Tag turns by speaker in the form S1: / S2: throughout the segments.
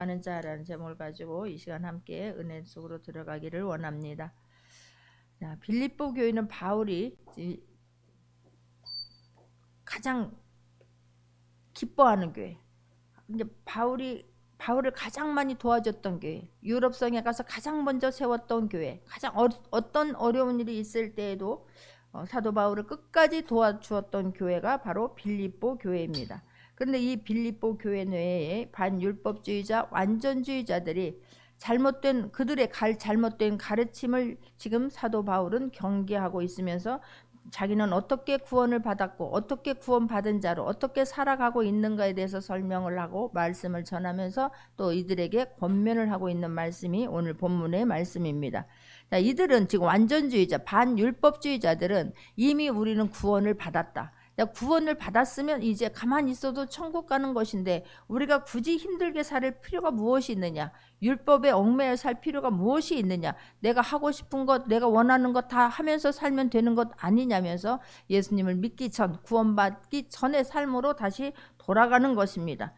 S1: 하는 자라는 제목을 가지고 이 시간 함께 은혜 속으로 들어가기를 원합니다. 자, 빌립보 교회는 바울이 가장 기뻐하는 교회. 이제 바울을 가장 많이 도와줬던 교회, 유럽성에 가서 가장 먼저 세웠던 교회, 가장 어떤 어려운 일이 있을 때에도 사도 바울을 끝까지 도와주었던 교회가 바로 빌립보 교회입니다. 그런데 이 빌립보 교회 내에 반율법주의자, 완전주의자들이 그들의 잘못된 가르침을 지금 사도 바울은 경계하고 있으면서 자기는 어떻게 구원을 받았고 어떻게 구원받은 자로 어떻게 살아가고 있는가에 대해서 설명을 하고 말씀을 전하면서 또 이들에게 권면을 하고 있는 말씀이 오늘 본문의 말씀입니다. 자, 이들은 지금 완전주의자, 반율법주의자들은 이미 우리는 구원을 받았다. 구원을 받았으면 이제 가만히 있어도 천국 가는 것인데 우리가 굳이 힘들게 살 필요가 무엇이 있느냐? 율법에 얽매여 살 필요가 무엇이 있느냐? 내가 하고 싶은 것, 내가 원하는 것 다 하면서 살면 되는 것 아니냐면서 예수님을 믿기 전, 구원받기 전의 삶으로 다시 돌아가는 것입니다.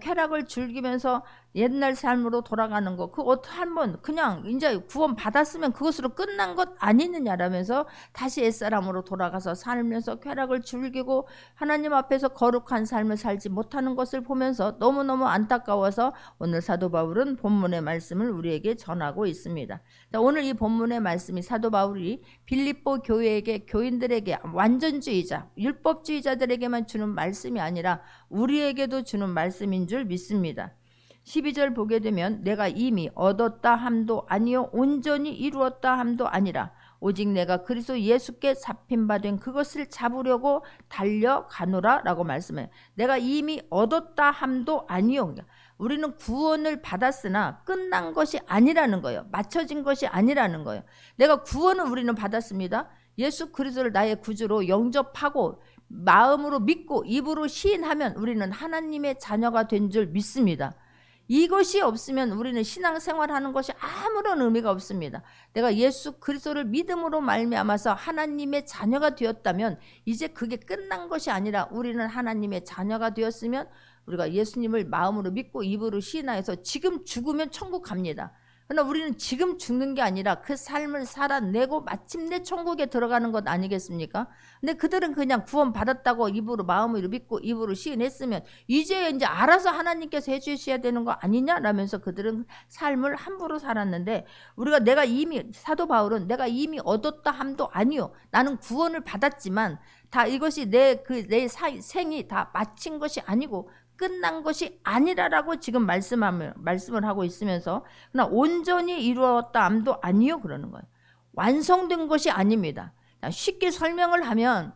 S1: 쾌락을 즐기면서 옛날 삶으로 돌아가는 것, 그 어떻게 한번 그냥 이제 구원 받았으면 그것으로 끝난 것 아니느냐라면서 다시 옛사람으로 돌아가서 살면서 쾌락을 즐기고 하나님 앞에서 거룩한 삶을 살지 못하는 것을 보면서 너무너무 안타까워서 오늘 사도 바울은 본문의 말씀을 우리에게 전하고 있습니다. 자, 오늘 이 본문의 말씀이 사도 바울이 빌립보 교회에게, 교인들에게, 완전주의자, 율법주의자들에게만 주는 말씀이 아니라 우리에게도 주는 말씀인 줄 믿습니다. 12절 보게 되면 내가 이미 얻었다 함도 아니요 온전히 이루었다 함도 아니라 오직 내가 그리스도 예수께 잡힌 바 된 그것을 잡으려고 달려가노라 라고 말씀해요. 내가 이미 얻었다 함도 아니요. 우리는 구원을 받았으나 끝난 것이 아니라는 거예요. 맞춰진 것이 아니라는 거예요. 내가 구원은 우리는 받았습니다. 예수 그리스도를 나의 구주로 영접하고 마음으로 믿고 입으로 시인하면 우리는 하나님의 자녀가 된 줄 믿습니다. 이것이 없으면 우리는 신앙생활하는 것이 아무런 의미가 없습니다. 내가 예수 그리스도를 믿음으로 말미암아서 하나님의 자녀가 되었다면 이제 그게 끝난 것이 아니라 우리는 하나님의 자녀가 되었으면 우리가 예수님을 마음으로 믿고 입으로 시인하여서 지금 죽으면 천국 갑니다. 그러나 우리는 지금 죽는 게 아니라 그 삶을 살아내고 마침내 천국에 들어가는 것 아니겠습니까? 근데 그들은 그냥 구원 받았다고 입으로 마음으로 믿고 입으로 시인했으면 이제 알아서 하나님께서 해주셔야 되는 거 아니냐라면서 그들은 삶을 함부로 살았는데 사도 바울은 내가 이미 얻었다 함도 아니요. 나는 구원을 받았지만 다 이것이 내 생이 다 마친 것이 아니고 끝난 것이 아니라라고 지금 말씀을 하고 있으면서 그러나 온전히 이루었다 함도 아니요 그러는 거예요. 완성된 것이 아닙니다. 쉽게 설명을 하면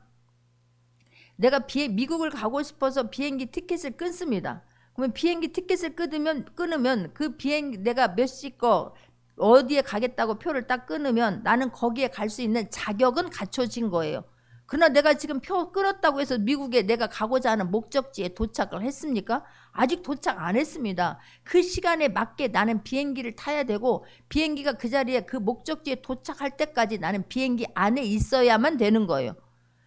S1: 내가 미국을 가고 싶어서 비행기 티켓을 끊습니다. 그러면 비행기 티켓을 끊으면 그 비행기 내가 몇 시 거 어디에 가겠다고 표를 딱 끊으면 나는 거기에 갈 수 있는 자격은 갖춰진 거예요. 그러나 내가 지금 표 끊었다고 해서 미국에 내가 가고자 하는 목적지에 도착을 했습니까? 아직 도착 안 했습니다. 그 시간에 맞게 나는 비행기를 타야 되고 비행기가 그 자리에 그 목적지에 도착할 때까지 나는 비행기 안에 있어야만 되는 거예요.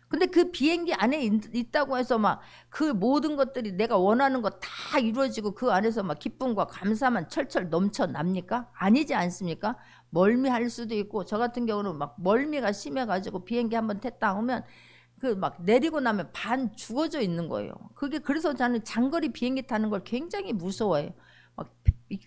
S1: 근데 그 비행기 안에 있다고 해서 막 그 모든 것들이 내가 원하는 거 다 이루어지고 그 안에서 막 기쁨과 감사만 철철 넘쳐납니까? 아니지 않습니까? 멀미할 수도 있고 저 같은 경우는 막 멀미가 심해가지고 비행기 한번 탔다 오면 그 막 내리고 나면 반 죽어져 있는 거예요. 그게 그래서 저는 장거리 비행기 타는 걸 굉장히 무서워해요. 막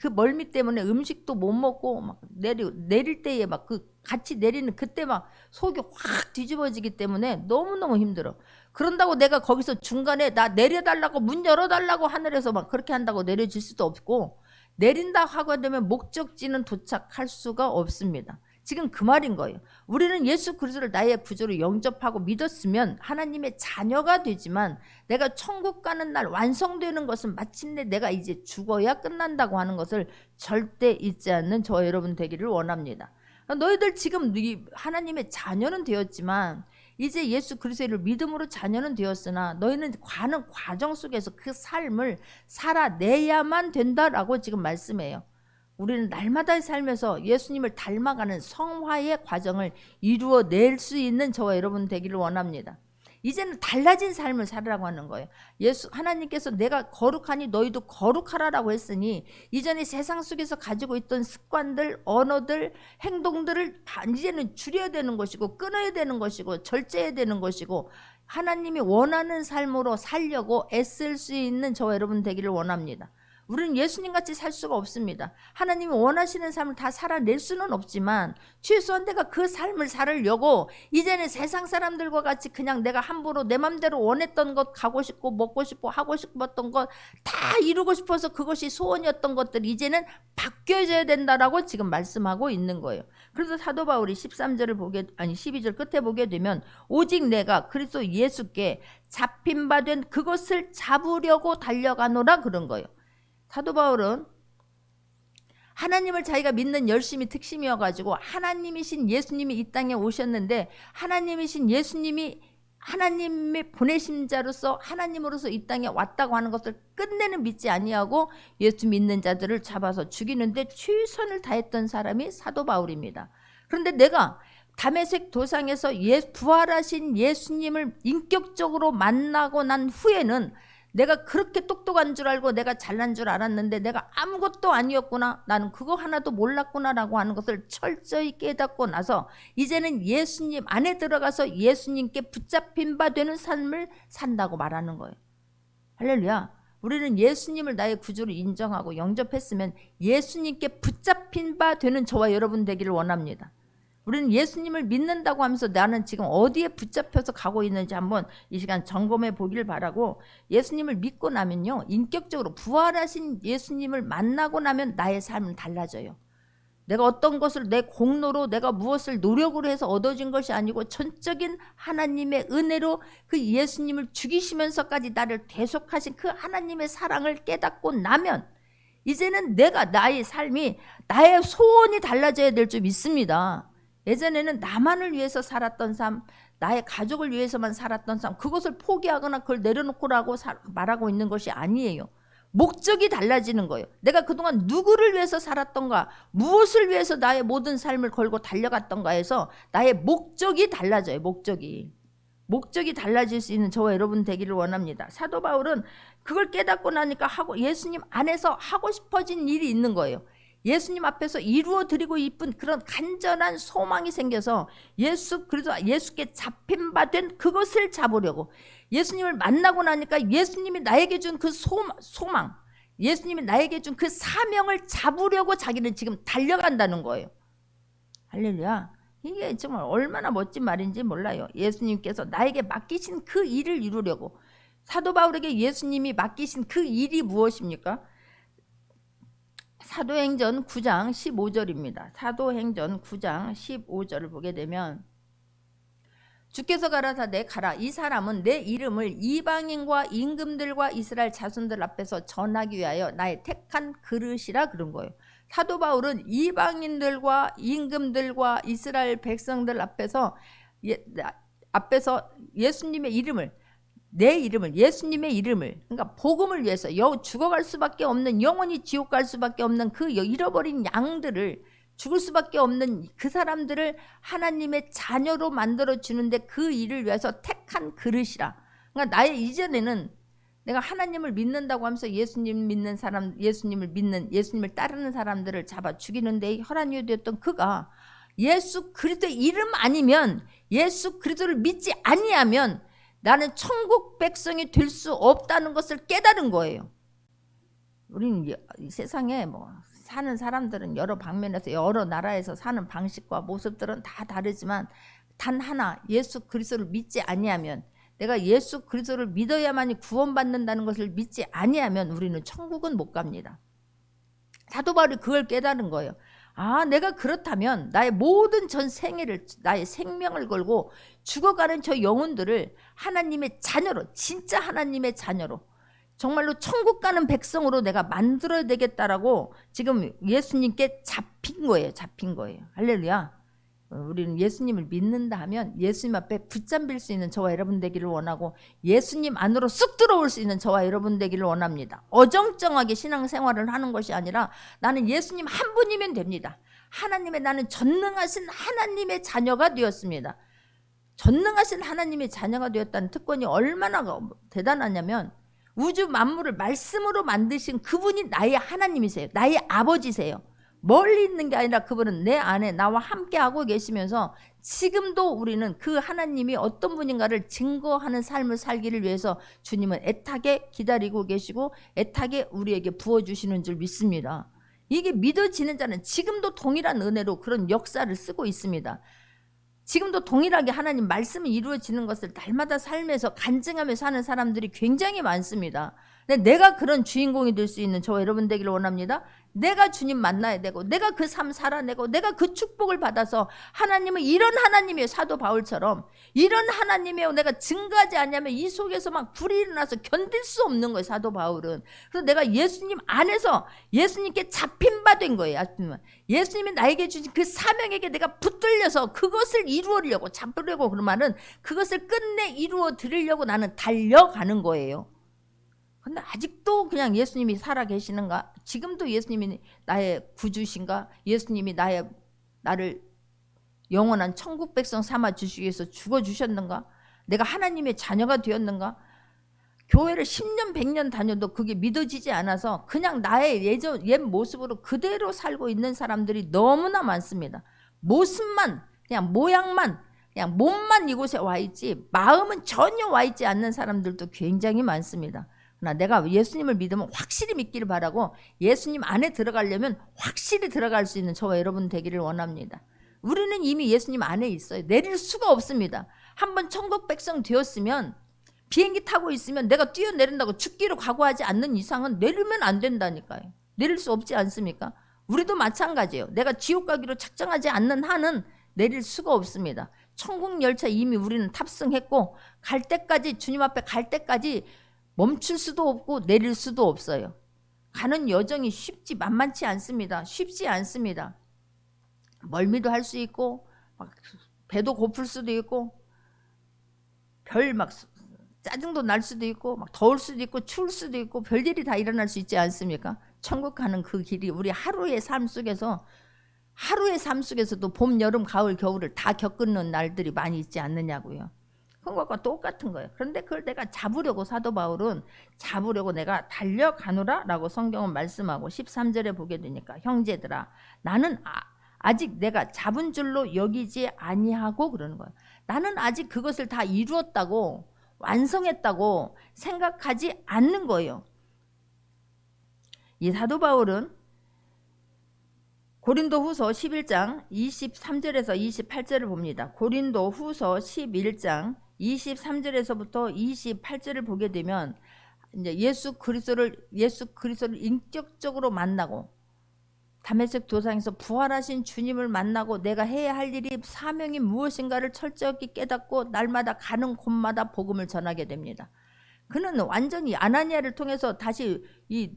S1: 그 멀미 때문에 음식도 못 먹고 막 내릴 때에 막 그 같이 내리는 그때 막 속이 확 뒤집어지기 때문에 너무너무 힘들어. 그런다고 내가 거기서 중간에 나 내려달라고 문 열어달라고 하늘에서 막 그렇게 한다고 내려질 수도 없고 내린다 하고 되면 목적지는 도착할 수가 없습니다. 지금 그 말인 거예요. 우리는 예수 그리스도를 나의 구주로 영접하고 믿었으면 하나님의 자녀가 되지만 내가 천국 가는 날 완성되는 것은 마침내 내가 이제 죽어야 끝난다고 하는 것을 절대 잊지 않는 저와 여러분 되기를 원합니다. 너희들 지금 하나님의 자녀는 되었지만 이제 예수 그리스도를 믿음으로 자녀는 되었으나 너희는 가는 과정 속에서 그 삶을 살아내야만 된다라고 지금 말씀해요. 우리는 날마다 살면서 예수님을 닮아가는 성화의 과정을 이루어낼 수 있는 저와 여러분 되기를 원합니다. 이제는 달라진 삶을 살으라고 하는 거예요. 하나님께서 내가 거룩하니 너희도 거룩하라라고 했으니 이전에 세상 속에서 가지고 있던 습관들, 언어들, 행동들을 이제는 줄여야 되는 것이고 끊어야 되는 것이고 절제해야 되는 것이고 하나님이 원하는 삶으로 살려고 애쓸 수 있는 저와 여러분 되기를 원합니다. 우리는 예수님같이 살 수가 없습니다. 하나님이 원하시는 삶을 다 살아낼 수는 없지만 최소한 내가 그 삶을 살으려고 이제는 세상 사람들과 같이 그냥 내가 함부로 내 맘대로 원했던 것 가고 싶고 먹고 싶고 하고 싶었던 것 다 이루고 싶어서 그것이 소원이었던 것들이 이제는 바뀌어져야 된다라고 지금 말씀하고 있는 거예요. 그래서 사도 바울이 12절 끝에 보게 되면 오직 내가 그리스도 예수께 잡힌 바 된 그것을 잡으려고 달려가노라 그런 거예요. 사도 바울은 하나님을 자기가 믿는 열심이 특심이어가지고 하나님이신 예수님이 이 땅에 오셨는데 하나님이신 예수님이 하나님의 보내신 자로서 하나님으로서 이 땅에 왔다고 하는 것을 끝내는 믿지 아니하고 예수 믿는 자들을 잡아서 죽이는데 최선을 다했던 사람이 사도 바울입니다. 그런데 내가 다메섹 도상에서 부활하신 예수님을 인격적으로 만나고 난 후에는 내가 그렇게 똑똑한 줄 알고 내가 잘난 줄 알았는데 내가 아무것도 아니었구나, 나는 그거 하나도 몰랐구나라고 하는 것을 철저히 깨닫고 나서 이제는 예수님 안에 들어가서 예수님께 붙잡힌 바 되는 삶을 산다고 말하는 거예요. 할렐루야. 우리는 예수님을 나의 구주로 인정하고 영접했으면 예수님께 붙잡힌 바 되는 저와 여러분 되기를 원합니다. 우리는 예수님을 믿는다고 하면서 나는 지금 어디에 붙잡혀서 가고 있는지 한번 이 시간 점검해 보기를 바라고, 예수님을 믿고 나면요, 인격적으로 부활하신 예수님을 만나고 나면 나의 삶은 달라져요. 내가 어떤 것을 내 공로로 내가 무엇을 노력으로 해서 얻어진 것이 아니고 전적인 하나님의 은혜로 그 예수님을 죽이시면서까지 나를 대속하신 그 하나님의 사랑을 깨닫고 나면 이제는 나의 삶이 나의 소원이 달라져야 될 줄 믿습니다. 예전에는 나만을 위해서 살았던 삶, 나의 가족을 위해서만 살았던 삶, 그것을 포기하거나 그걸 내려놓고라고 말하고 있는 것이 아니에요. 목적이 달라지는 거예요. 내가 그동안 누구를 위해서 살았던가, 무엇을 위해서 나의 모든 삶을 걸고 달려갔던가 해서 나의 목적이 달라져요. 목적이 달라질 수 있는 저와 여러분 되기를 원합니다. 사도 바울은 그걸 깨닫고 나니까 예수님 안에서 하고 싶어진 일이 있는 거예요. 예수님 앞에서 이루어 드리고 싶은 그런 간절한 소망이 생겨서 예수께 잡힌 바 된 그것을 잡으려고, 예수님을 만나고 나니까 예수님이 나에게 준 그 소망, 예수님이 나에게 준 그 사명을 잡으려고 자기는 지금 달려간다는 거예요. 할렐루야. 이게 정말 얼마나 멋진 말인지 몰라요. 예수님께서 나에게 맡기신 그 일을 이루려고. 사도 바울에게 예수님이 맡기신 그 일이 무엇입니까? 사도행전 9장 15절입니다. 사도행전 9장 15절을 보게 되면, 주께서 가라사대 가라, 이 사람은 내 이름을 이방인과 임금들과 이스라엘 자손들 앞에서 전하기 위하여 나의 택한 그릇이라 그런 거예요. 사도 바울은 이방인들과 임금들과 이스라엘 백성들 앞에서 예수님의 이름을, 예수님의 이름을, 그러니까 복음을 위해서 죽어갈 수밖에 없는, 영원히 지옥 갈 수밖에 없는 그 잃어버린 양들을, 죽을 수밖에 없는 그 사람들을 하나님의 자녀로 만들어 주는데 그 일을 위해서 택한 그릇이라. 그러니까 이전에는 내가 하나님을 믿는다고 하면서 예수님 믿는 사람, 예수님을 따르는 사람들을 잡아 죽이는데 혈안 유대였던 그가 예수 그리스도의 이름 아니면, 예수 그리스도를 믿지 아니하면 나는 천국 백성이 될 수 없다는 것을 깨달은 거예요. 우리는 이 세상에 사는 사람들은 여러 방면에서 여러 나라에서 사는 방식과 모습들은 다 다르지만 단 하나, 예수 그리스도를 믿지 아니하면, 내가 예수 그리스도를 믿어야만이 구원받는다는 것을 믿지 아니하면 우리는 천국은 못 갑니다. 사도 바울이 그걸 깨달은 거예요. 내가 그렇다면 나의 모든 전 생애를, 나의 생명을 걸고 죽어가는 저 영혼들을 하나님의 자녀로, 진짜 하나님의 자녀로, 정말로 천국 가는 백성으로 내가 만들어야 되겠다라고 지금 예수님께 잡힌 거예요. 할렐루야. 우리는 예수님을 믿는다 하면 예수님 앞에 붙잡힐 수 있는 저와 여러분 되기를 원하고, 예수님 안으로 쑥 들어올 수 있는 저와 여러분 되기를 원합니다. 어정쩡하게 신앙생활을 하는 것이 아니라 나는 예수님 한 분이면 됩니다. 나는 전능하신 하나님의 자녀가 되었습니다. 전능하신 하나님의 자녀가 되었다는 특권이 얼마나 대단하냐면 우주 만물을 말씀으로 만드신 그분이 나의 하나님이세요. 나의 아버지세요. 멀리 있는 게 아니라 그분은 내 안에 나와 함께 하고 계시면서 지금도 우리는 그 하나님이 어떤 분인가를 증거하는 삶을 살기를 위해서 주님은 애타게 기다리고 계시고 애타게 우리에게 부어주시는 줄 믿습니다. 이게 믿어지는 자는 지금도 동일한 은혜로 그런 역사를 쓰고 있습니다. 지금도 동일하게 하나님 말씀이 이루어지는 것을 날마다 삶에서 간증하며 사는 사람들이 굉장히 많습니다. 근데 내가 그런 주인공이 될 수 있는 저와 여러분 되기를 원합니다. 내가 주님 만나야 되고 내가 그 삶 살아내고 내가 그 축복을 받아서 하나님은 이런 하나님이에요. 사도 바울처럼 이런 하나님이에요. 내가 증거하지 않냐면 이 속에서 막 불이 일어나서 견딜 수 없는 거예요. 사도 바울은. 그래서 내가 예수님 안에서 예수님께 잡힌 바 된 거예요. 예수님이 나에게 주신 그 사명에게 내가 붙들려서 그것을 이루려고 잡으려고 그러면은 그것을 끝내 이루어 드리려고 나는 달려가는 거예요. 근데 아직도 그냥 예수님이 살아 계시는가? 지금도 예수님이 나의 구주신가? 예수님이 나를 영원한 천국 백성 삼아 주시기 위해서 죽어 주셨는가? 내가 하나님의 자녀가 되었는가? 교회를 10년 100년 다녀도 그게 믿어지지 않아서 그냥 나의 옛 모습으로 그대로 살고 있는 사람들이 너무나 많습니다. 모습만 그냥 모양만 그냥 몸만 이곳에 와 있지 마음은 전혀 와 있지 않는 사람들도 굉장히 많습니다. 그러나 내가 예수님을 믿으면 확실히 믿기를 바라고 예수님 안에 들어가려면 확실히 들어갈 수 있는 저와 여러분 되기를 원합니다. 우리는 이미 예수님 안에 있어요. 내릴 수가 없습니다. 한번 천국 백성 되었으면 비행기 타고 있으면 내가 뛰어내린다고 죽기로 각오하지 않는 이상은 내리면 안 된다니까요. 내릴 수 없지 않습니까? 우리도 마찬가지예요. 내가 지옥 가기로 작정하지 않는 한은 내릴 수가 없습니다. 천국 열차 이미 우리는 탑승했고 갈 때까지 주님 앞에 갈 때까지 멈출 수도 없고 내릴 수도 없어요. 가는 여정이 만만치 않습니다. 쉽지 않습니다. 멀미도 할 수 있고 막 배도 고플 수도 있고 별 막 짜증도 날 수도 있고 막 더울 수도 있고 추울 수도 있고 별일이 다 일어날 수 있지 않습니까? 천국 가는 그 길이 우리 하루의 삶 속에서도 봄, 여름, 가을, 겨울을 다 겪는 날들이 많이 있지 않느냐고요. 그런 것과 똑같은 거예요. 그런데 그걸 내가 잡으려고 사도 바울은 잡으려고 내가 달려가노라 라고 성경은 말씀하고 13절에 보게 되니까 형제들아 나는 아직 내가 잡은 줄로 여기지 아니하고 그러는 거예요. 나는 아직 그것을 다 이루었다고 완성했다고 생각하지 않는 거예요. 이 사도 바울은 고린도후서 11장 23절에서 28절을 봅니다. 고린도후서 11장 23절에서부터 28절을 보게 되면 이제 예수 그리스도를 인격적으로 만나고 다메섹 도상에서 부활하신 주님을 만나고 내가 해야 할 일이 사명이 무엇인가를 철저히 깨닫고 날마다 가는 곳마다 복음을 전하게 됩니다. 그는 완전히 아나니아를 통해서 다시 이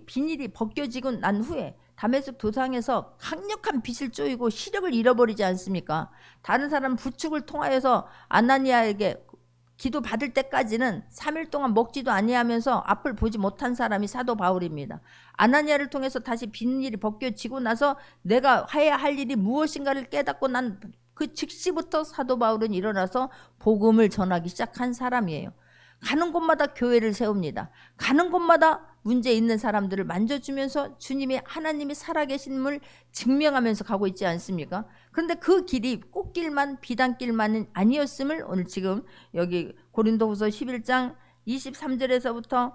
S1: 비닐이 벗겨지고 난 후에 다메섹 도상에서 강력한 빛을 쪼이고 시력을 잃어버리지 않습니까? 다른 사람 부축을 통하여서 아나니아에게 기도 받을 때까지는 3일 동안 먹지도 아니하면서 앞을 보지 못한 사람이 사도 바울입니다. 아나니아를 통해서 다시 비닐이 벗겨지고 나서 내가 해야 할 일이 무엇인가를 깨닫고 난 그 즉시부터 사도 바울은 일어나서 복음을 전하기 시작한 사람이에요. 가는 곳마다 교회를 세웁니다. 가는 곳마다 문제 있는 사람들을 만져주면서 주님이 하나님이 살아계심을 증명하면서 가고 있지 않습니까? 그런데 그 길이 꽃길만 비단길만은 아니었음을 오늘 지금 여기 고린도후서 11장 23절에서부터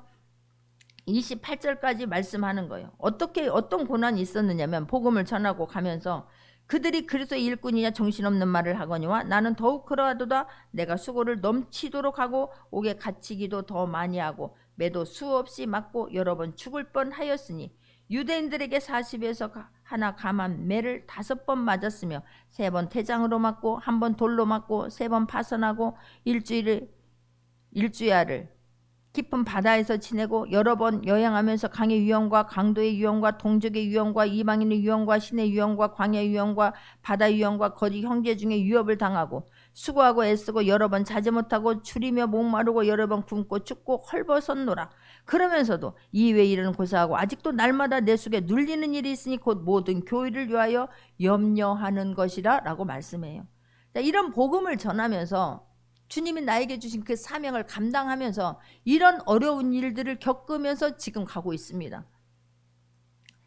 S1: 28절까지 말씀하는 거예요. 어떤 고난이 있었느냐면 복음을 전하고 가면서 그들이 그리스도의 일꾼이냐 정신없는 말을 하거니와 나는 더욱 그러하도다 내가 수고를 넘치도록 하고 옥에 갇히기도 더 많이 하고 매도 수없이 맞고 여러 번 죽을 뻔하였으니 유대인들에게 40에서 하나 감한 매를 5번 맞았으며 3번 태장으로 맞고 1번 돌로 맞고 3번 파선하고 일주야를 깊은 바다에서 지내고 여러 번 여행하면서 강의 유형과 강도의 유형과 동족의 유형과 이방인의 유형과 신의 유형과 광야의 유형과 바다 유형과 거짓 형제 중에 유업을 당하고 수고하고 애쓰고 여러 번 자지 못하고 줄이며 목마르고 여러 번 굶고 춥고 헐벗었노라. 그러면서도 이외 일은 고사하고 아직도 날마다 내 속에 눌리는 일이 있으니 곧 모든 교회를 위하여 염려하는 것이라 라고 말씀해요. 이런 복음을 전하면서 주님이 나에게 주신 그 사명을 감당하면서 이런 어려운 일들을 겪으면서 지금 가고 있습니다.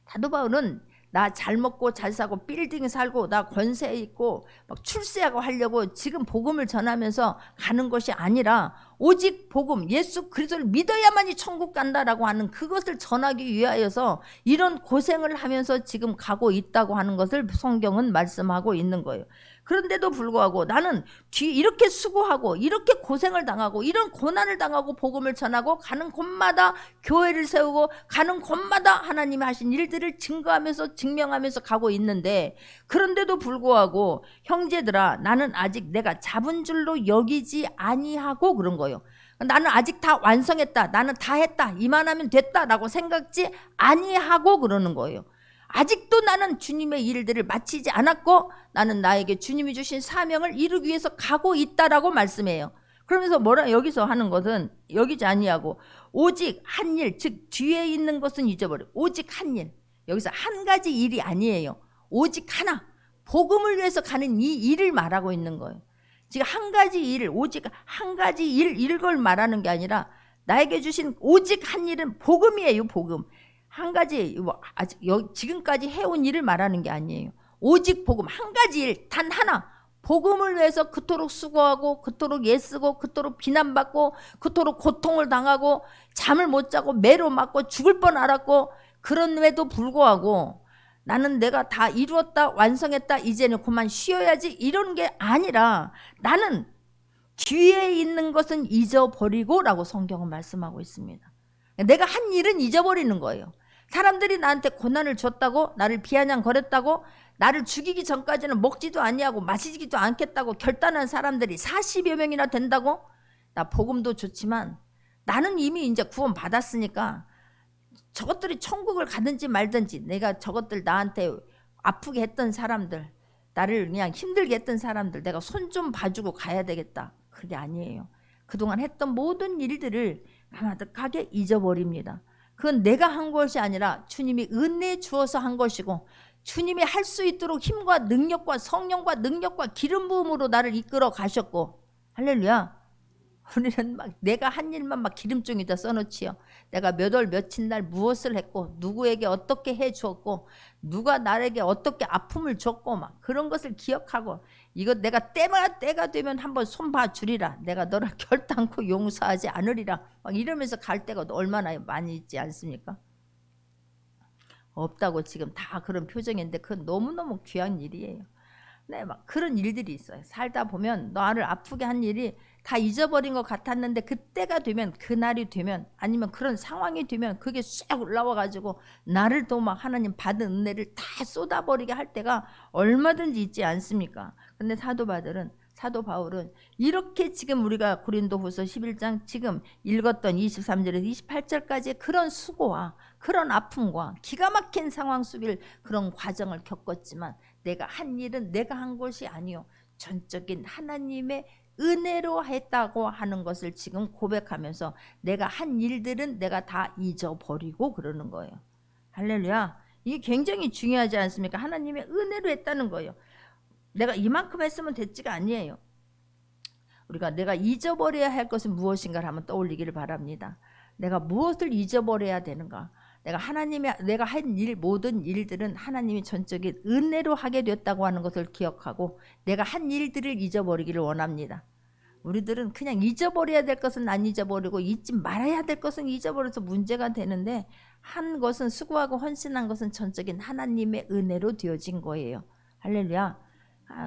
S1: 사도 바울은 나 잘 먹고 잘 사고 빌딩 살고 나 권세 있고 막 출세하고 하려고 지금 복음을 전하면서 가는 것이 아니라 오직 복음 예수 그리스도를 믿어야만이 천국 간다라고 하는 그것을 전하기 위하여서 이런 고생을 하면서 지금 가고 있다고 하는 것을 성경은 말씀하고 있는 거예요. 그런데도 불구하고 나는 이렇게 수고하고 이렇게 고생을 당하고 이런 고난을 당하고 복음을 전하고 가는 곳마다 교회를 세우고 가는 곳마다 하나님이 하신 일들을 증거하면서 증명하면서 가고 있는데, 그런데도 불구하고 형제들아 나는 아직 내가 잡은 줄로 여기지 아니하고 그런 거예요. 나는 아직 다 완성했다, 나는 다 했다, 이만하면 됐다라고 생각지 아니하고 그러는 거예요. 아직도 나는 주님의 일들을 마치지 않았고 나는 나에게 주님이 주신 사명을 이루기 위해서 가고 있다라고 말씀해요. 그러면서 여기서 하는 것은 여기지 아니하고 오직 한 일, 즉 뒤에 있는 것은 잊어버려. 오직 한 일. 여기서 한 가지 일이 아니에요. 오직 하나. 복음을 위해서 가는 이 일을 말하고 있는 거예요. 지금 한 가지 일, 오직 한 가지 일 이걸 말하는 게 아니라 나에게 주신 오직 한 일은 복음이에요. 복음. 한 가지 아직 지금까지 해온 일을 말하는 게 아니에요. 오직 복음 한 가지 일 단 하나, 복음을 위해서 그토록 수고하고 그토록 애쓰고 그토록 비난받고 그토록 고통을 당하고 잠을 못 자고 매로 맞고 죽을 뻔 알았고 그런데도 불구하고 나는 내가 다 이루었다 완성했다 이제는 그만 쉬어야지 이런 게 아니라 나는 뒤에 있는 것은 잊어버리고 라고 성경은 말씀하고 있습니다. 내가 한 일은 잊어버리는 거예요. 사람들이 나한테 고난을 줬다고 나를 비아냥거렸다고 나를 죽이기 전까지는 먹지도 아니하고 마시지도 않겠다고 결단한 사람들이 40여 명이나 된다고? 나 복음도 좋지만 나는 이미 이제 구원 받았으니까 저것들이 천국을 가든지 말든지 내가 저것들 나한테 아프게 했던 사람들, 나를 그냥 힘들게 했던 사람들 내가 손 좀 봐주고 가야 되겠다. 그게 아니에요. 그동안 했던 모든 일들을 가만하게 잊어버립니다. 그건 내가 한 것이 아니라 주님이 은혜 주어서 한 것이고 주님이 할 수 있도록 힘과 능력과 성령과 능력과 기름 부음으로 나를 이끌어 가셨고, 할렐루야. 우리는 막 내가 한 일만 막 기름종이다 써놓지요. 내가 몇 월 며칠 날 무엇을 했고 누구에게 어떻게 해 주었고 누가 나에게 어떻게 아픔을 줬고 막 그런 것을 기억하고 이거 내가 때가 되면 한번 손봐 주리라, 내가 너를 결단코 용서하지 않으리라 막 이러면서 갈 때가 얼마나 많이 있지 않습니까? 없다고 지금 다 그런 표정인데 그건 너무너무 귀한 일이에요. 네, 막 그런 일들이 있어요. 살다 보면 나를 아프게 한 일이 다 잊어버린 것 같았는데 그때가 되면, 그날이 되면, 아니면 그런 상황이 되면 그게 쑥 올라와 가지고 나를 또 막 하나님 받은 은혜를 다 쏟아버리게 할 때가 얼마든지 있지 않습니까? 근데 사도 바울은 이렇게 지금 우리가 고린도후서 11장 지금 읽었던 23절에서 28절까지 그런 수고와 그런 아픔과 기가 막힌 상황 속에 그런 과정을 겪었지만 내가 한 일은 내가 한 것이 아니요 전적인 하나님의 은혜로 했다고 하는 것을 지금 고백하면서 내가 한 일들은 내가 다 잊어버리고 그러는 거예요. 할렐루야. 이게 굉장히 중요하지 않습니까? 하나님의 은혜로 했다는 거예요. 내가 이만큼 했으면 됐지가 아니에요. 우리가 내가 잊어버려야 할 것은 무엇인가를 한번 떠올리기를 바랍니다. 내가 무엇을 잊어버려야 되는가? 내가 한 모든 일들은 하나님이 전적인 은혜로 하게 됐다고 하는 것을 기억하고 내가 한 일들을 잊어버리기를 원합니다. 우리들은 그냥 잊어버려야 될 것은 안 잊어버리고 잊지 말아야 될 것은 잊어버려서 문제가 되는데, 한 것은 수고하고 헌신한 것은 전적인 하나님의 은혜로 되어진 거예요. 할렐루야.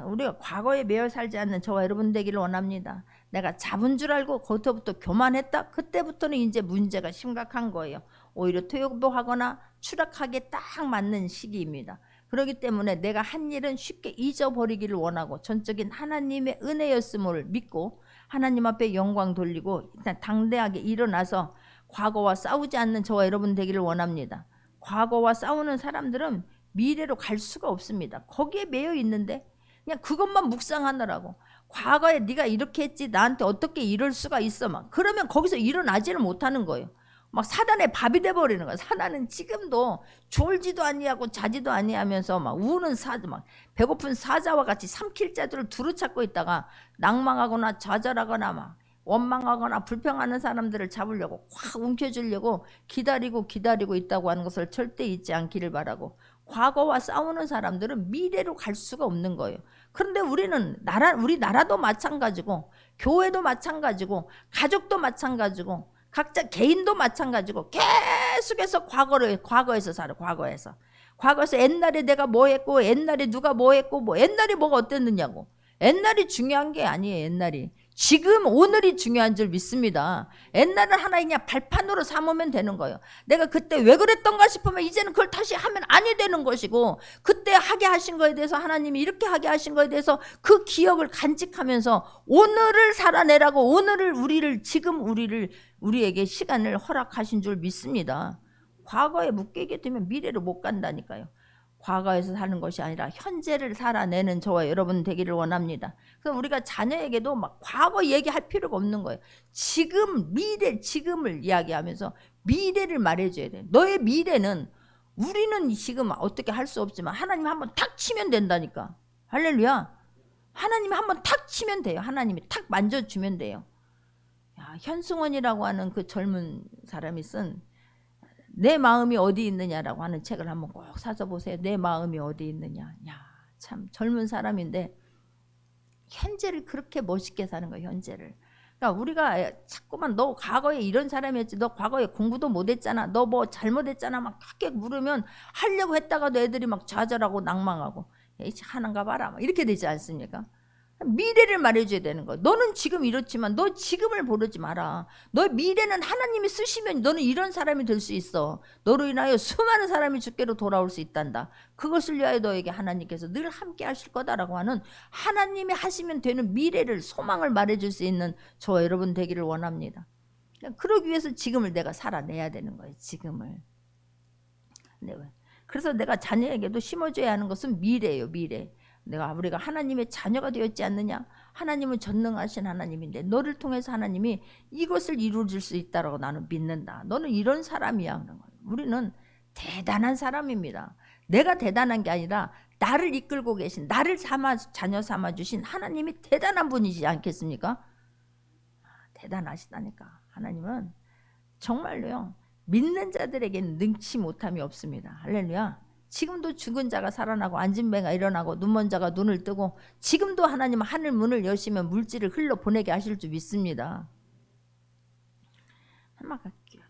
S1: 우리가 과거에 매여 살지 않는 저와 여러분 되기를 원합니다. 내가 잡은 줄 알고 거기서부터 교만했다? 그때부터는 이제 문제가 심각한 거예요. 오히려 퇴보하거나 추락하기에 딱 맞는 시기입니다. 그렇기 때문에 내가 한 일은 쉽게 잊어버리기를 원하고 전적인 하나님의 은혜였음을 믿고 하나님 앞에 영광 돌리고 일단 당대하게 일어나서 과거와 싸우지 않는 저와 여러분 되기를 원합니다. 과거와 싸우는 사람들은 미래로 갈 수가 없습니다. 거기에 매여 있는데 그냥 그것만 묵상하느라고, 과거에 네가 이렇게 했지 나한테 어떻게 이럴 수가 있어 막 그러면 거기서 일어나지를 못하는 거예요. 막 사단의 밥이 돼버리는 거야. 사단은 지금도 졸지도 아니하고 자지도 아니하면서 막 우는 사자, 막 배고픈 사자와 같이 삼킬 자들을 두루찾고 있다가 낭망하거나 좌절하거나 막 원망하거나 불평하는 사람들을 잡으려고 확 움켜쥐려고 기다리고 있다고 하는 것을 절대 잊지 않기를 바라고, 과거와 싸우는 사람들은 미래로 갈 수가 없는 거예요. 그런데 우리 나라도 마찬가지고, 교회도 마찬가지고, 가족도 마찬가지고, 각자 개인도 마찬가지고, 계속해서 과거에서 살아. 과거에서 옛날에 내가 뭐 했고, 옛날에 누가 뭐 했고, 뭐 옛날에 뭐가 어땠느냐고. 옛날이 중요한 게 아니에요. 옛날이 지금 오늘이 중요한 줄 믿습니다. 옛날은 하나의 그냥 발판으로 삼으면 되는 거예요. 내가 그때 왜 그랬던가 싶으면 이제는 그걸 다시 하면 아니 되는 것이고, 그때 하게 하신 거에 대해서, 하나님이 이렇게 하게 하신 거에 대해서 그 기억을 간직하면서 오늘을 살아내라고, 우리에게 시간을 허락하신 줄 믿습니다. 과거에 묶이게 되면 미래로 못 간다니까요. 과거에서 사는 것이 아니라 현재를 살아내는 저와 여러분 되기를 원합니다. 그래서 우리가 자녀에게도 막 과거 얘기할 필요가 없는 거예요. 지금, 미래, 지금을 이야기하면서 미래를 말해줘야 돼요. 너의 미래는, 우리는 지금 어떻게 할 수 없지만 하나님이 한번 탁 치면 된다니까. 할렐루야. 하나님이 한번 탁 치면 돼요. 하나님이 탁 만져주면 돼요. 현승원이라고 하는 그 젊은 사람이 쓴 내 마음이 어디 있느냐라고 하는 책을 한번 꼭 사서 보세요. 내 마음이 어디 있느냐. 참 젊은 사람인데 현재를 그렇게 멋있게 사는 거예요. 현재를. 그러니까 우리가 자꾸만 너 과거에 이런 사람이었지, 너 과거에 공부도 못했잖아, 너 뭐 잘못했잖아 막 그렇게 물으면 하려고 했다가도 애들이 막 좌절하고 낭망하고 하는가 봐라 막 이렇게 되지 않습니까? 미래를 말해줘야 되는 거야. 너는 지금 이렇지만 너 지금을 모르지 마라. 너의 미래는 하나님이 쓰시면 너는 이런 사람이 될 수 있어. 너로 인하여 수많은 사람이 주께로 돌아올 수 있단다. 그것을 위하여 너에게 하나님께서 늘 함께 하실 거다라고 하는, 하나님이 하시면 되는 미래를, 소망을 말해줄 수 있는 저와 여러분 되기를 원합니다. 그러기 위해서 지금을 내가 살아내야 되는 거예요. 지금을. 그래서 내가 자녀에게도 심어줘야 하는 것은 미래예요. 미래. 우리가 하나님의 자녀가 되었지 않느냐? 하나님은 전능하신 하나님인데 너를 통해서 하나님이 이것을 이루어줄 수 있다라고 나는 믿는다. 너는 이런 사람이야. 우리는 대단한 사람입니다. 내가 대단한 게 아니라 나를 이끌고 계신, 나를 자녀 삼아주신 하나님이 대단한 분이지 않겠습니까? 대단하시다니까. 하나님은 정말로요, 믿는 자들에게는 능치 못함이 없습니다. 할렐루야. 지금도 죽은 자가 살아나고 앉은 배가 일어나고 눈먼 자가 눈을 뜨고, 지금도 하나님은 하늘 문을 여시면 물질을 흘러 보내게 하실 줄 믿습니다.